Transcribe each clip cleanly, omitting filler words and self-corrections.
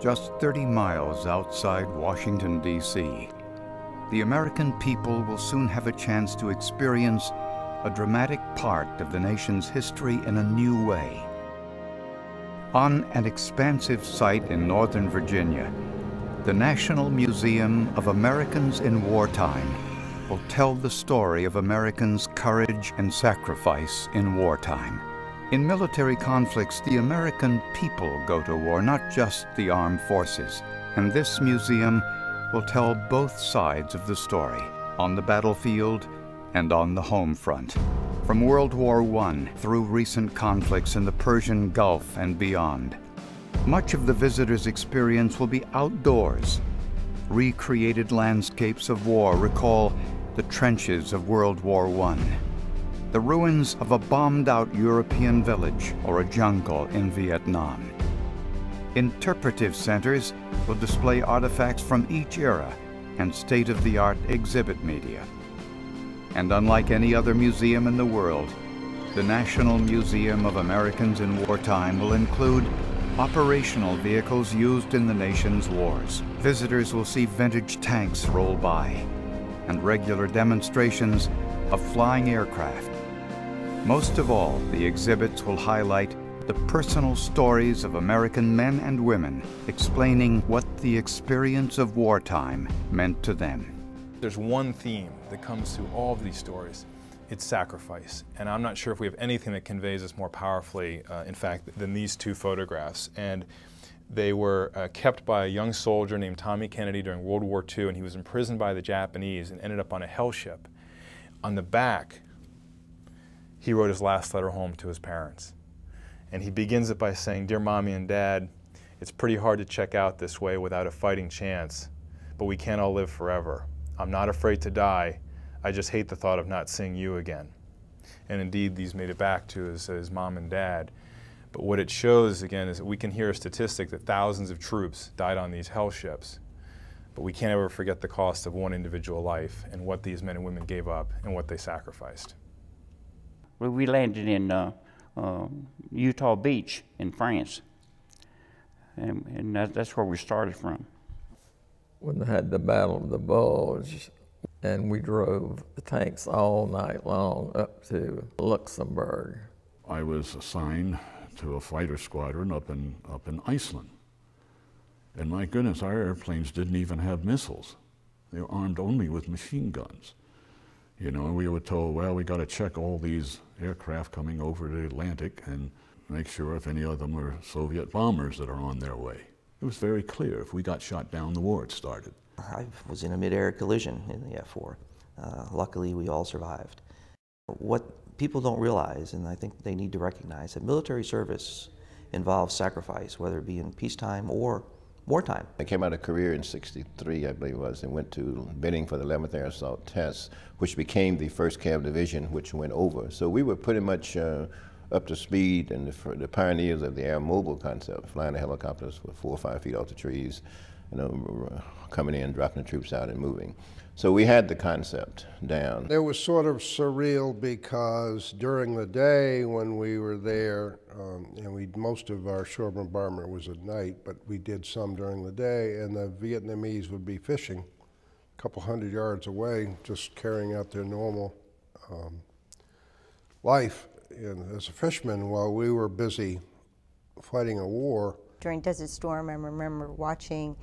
just 30 miles outside Washington, D.C. The American people will soon have a chance to experience a dramatic part of the nation's history in a new way. On an expansive site in Northern Virginia, the National Museum of Americans in Wartime will tell the story of Americans' courage and sacrifice in wartime. In military conflicts, the American people go to war, not just the armed forces. And this museum will tell both sides of the story, on the battlefield and on the home front. From World War I through recent conflicts in the Persian Gulf and beyond. Much of the visitor's experience will be outdoors. Recreated landscapes of war recall the trenches of World War I, the ruins of a bombed-out European village or a jungle in Vietnam. Interpretive centers will display artifacts from each era and state-of-the-art exhibit media. And unlike any other museum in the world, the National Museum of Americans in Wartime will include operational vehicles used in the nation's wars. Visitors will see vintage tanks roll by and regular demonstrations of flying aircraft. Most of all, the exhibits will highlight the personal stories of American men and women, explaining what the experience of wartime meant to them. There's one theme that comes through all of these stories. It's sacrifice. And I'm not sure if we have anything that conveys this more powerfully, in fact, than these two photographs. And they were kept by a young soldier named Tommy Kennedy during World War II, and he was imprisoned by the Japanese and ended up on a hell ship. On the back, he wrote his last letter home to his parents. And he begins it by saying, "Dear Mommy and Dad, it's pretty hard to check out this way without a fighting chance, but we can't all live forever. I'm not afraid to die. I just hate the thought of not seeing you again." And indeed, these made it back to his mom and dad. But what it shows, again, is that we can hear a statistic that thousands of troops died on these hell ships. But we can't ever forget the cost of one individual life and what these men and women gave up and what they sacrificed. We landed in Utah Beach in France, and that's where we started from. When they had the Battle of the Bulge, and we drove the tanks all night long up to Luxembourg. I was assigned to a fighter squadron up in Iceland. And my goodness, our airplanes didn't even have missiles. They were armed only with machine guns. You know, we were told, well, we got to check all these aircraft coming over the Atlantic and make sure if any of them are Soviet bombers that are on their way. It was very clear if we got shot down, the war had started. I was in a mid-air collision in the F-4. Luckily, we all survived. What people don't realize, and I think they need to recognize, that military service involves sacrifice, whether it be in peacetime or wartime. I came out of career in '63, I believe it was, and went to bidding for the 11th Air Assault Test, which became the 1st Cav Division, which went over. So we were pretty much up to speed and the pioneers of the air mobile concept, flying the helicopters with 4 or 5 feet off the trees, you know, coming in, dropping the troops out and moving. So we had the concept down. It was sort of surreal because during the day when we were there, and most of our shore bombardment was at night, but we did some during the day, and the Vietnamese would be fishing a couple hundred yards away, just carrying out their normal life as a fisherman while we were busy fighting a war. During Desert Storm, I remember watching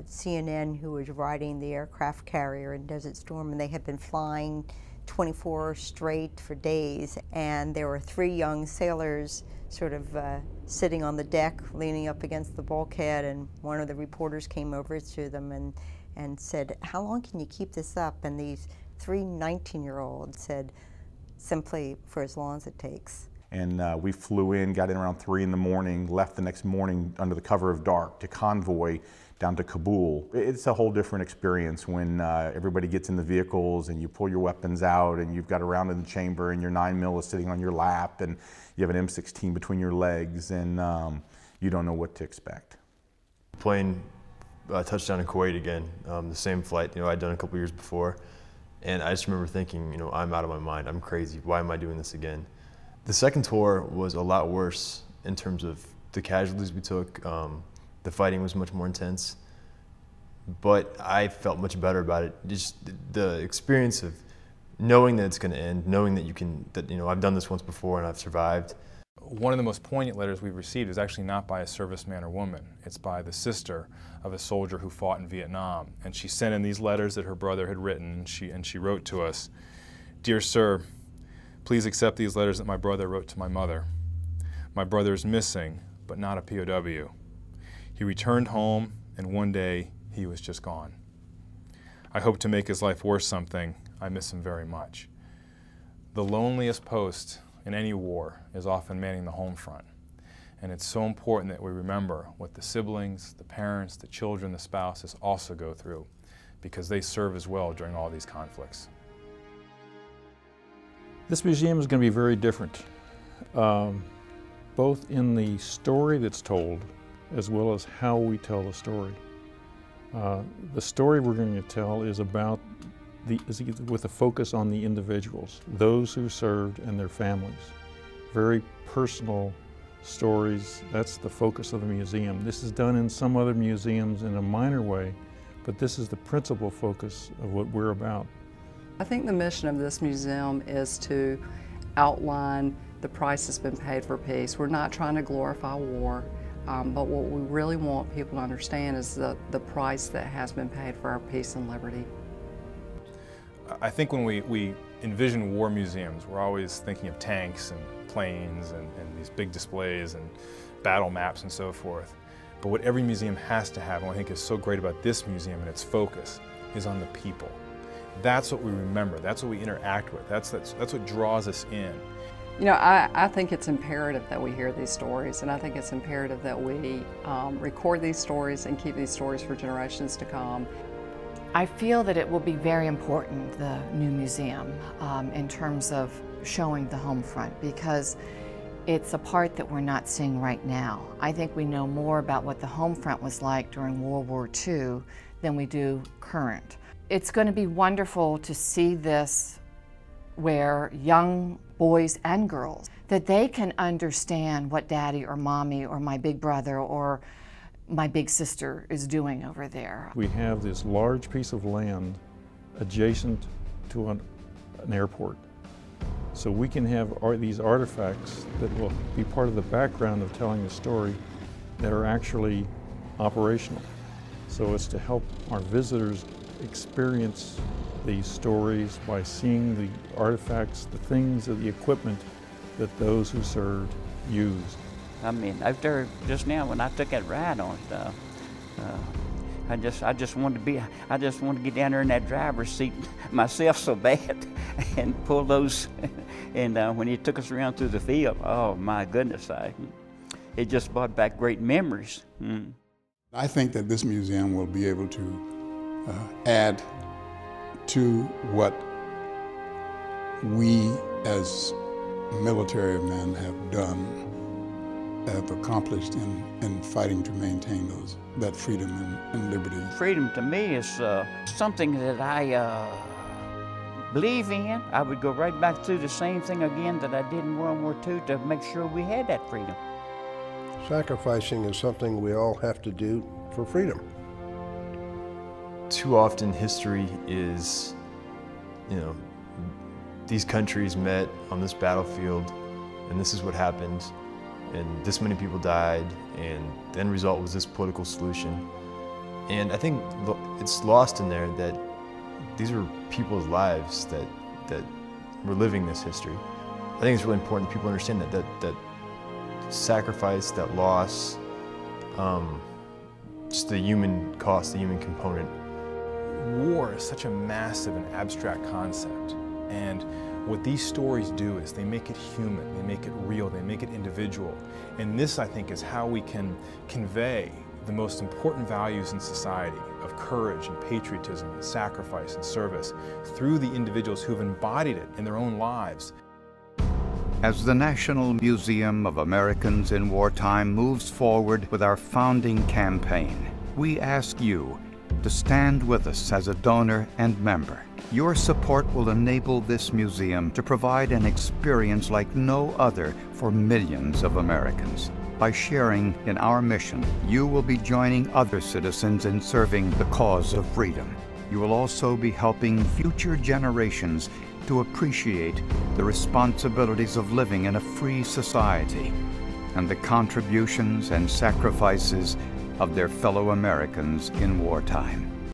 CNN, who was riding the aircraft carrier in Desert Storm, and they had been flying 24 straight for days, and there were 3 young sailors sort of sitting on the deck, leaning up against the bulkhead, and one of the reporters came over to them and said, "How long can you keep this up?" And these 3 19-year-olds said, "Simply for as long as it takes." And we flew in, got in around 3 in the morning, left the next morning under the cover of dark to convoy down to Kabul. It's a whole different experience when everybody gets in the vehicles and you pull your weapons out and you've got a round in the chamber and your 9mm is sitting on your lap and you have an M16 between your legs and you don't know what to expect. Plane touchdown in Kuwait again, the same flight I'd done a couple years before. And I just remember thinking, I'm out of my mind, I'm crazy, why am I doing this again? The second tour was a lot worse in terms of the casualties we took, the The fighting was much more intense. But I felt much better about it. Just the experience of knowing that it's going to end, knowing that I've done this once before and I've survived. One of the most poignant letters we've received is actually not by a serviceman or woman. It's by the sister of a soldier who fought in Vietnam. And she sent in these letters that her brother had written, and she wrote to us, "Dear sir, please accept these letters that my brother wrote to my mother. My brother is missing, but not a POW. He returned home, and one day he was just gone. I hope to make his life worth something. I miss him very much." The loneliest post in any war is often manning the home front. And it's so important that we remember what the siblings, the parents, the children, the spouses also go through, because they serve as well during all these conflicts. This museum is going to be very different, both in the story that's told as well as how we tell the story. The story we're going to tell is about with a focus on the individuals, those who served and their families. Very personal stories. That's the focus of the museum. This is done in some other museums in a minor way, but this is the principal focus of what we're about. I think the mission of this museum is to outline the price that's been paid for peace. We're not trying to glorify war, but what we really want people to understand is the price that has been paid for our peace and liberty. I think when we envision war museums, we're always thinking of tanks and planes and these big displays and battle maps and so forth. But what every museum has to have, and what I think is so great about this museum and its focus, is on the people. That's what we remember, that's what we interact with, that's what draws us in. You know, I think it's imperative that we hear these stories, and I think it's imperative that we record these stories and keep these stories for generations to come. I feel that it will be very important, the new museum, in terms of showing the home front, because it's a part that we're not seeing right now. I think we know more about what the home front was like during World War II than we do current. It's going to be wonderful to see this where young boys and girls, that they can understand what Daddy or Mommy or my big brother or my big sister is doing over there. We have this large piece of land adjacent to an airport. So we can have these artifacts that will be part of the background of telling the story that are actually operational. So it's to help our visitors experience these stories by seeing the artifacts, the things, the equipment that those who served used. I mean, out there just now when I took that ride on it, I just wanted to get down there in that driver's seat myself so bad and pull those. And when he took us around through the field, oh my goodness, it just brought back great memories. I think that this museum will be able to add to what we as military men have done, have accomplished in fighting to maintain that freedom and liberty. Freedom to me is something that I believe in. I would go right back through the same thing again that I did in World War II to make sure we had that freedom. Sacrificing is something we all have to do for freedom. Too often history is, these countries met on this battlefield and this is what happened and this many people died and the end result was this political solution. And I think it's lost in there that these are people's lives that were living this history. I think it's really important that people understand that sacrifice, that loss, just the human cost, the human component. War is such a massive and abstract concept, and what these stories do is they make it human, they make it real, they make it individual. And this, I think, is how we can convey the most important values in society of courage and patriotism and sacrifice and service through the individuals who've embodied it in their own lives. As the National Museum of Americans in Wartime moves forward with our founding campaign, we ask you to stand with us as a donor and member. Your support will enable this museum to provide an experience like no other for millions of Americans. By sharing in our mission, you will be joining other citizens in serving the cause of freedom. You will also be helping future generations to appreciate the responsibilities of living in a free society and the contributions and sacrifices of their fellow Americans in wartime.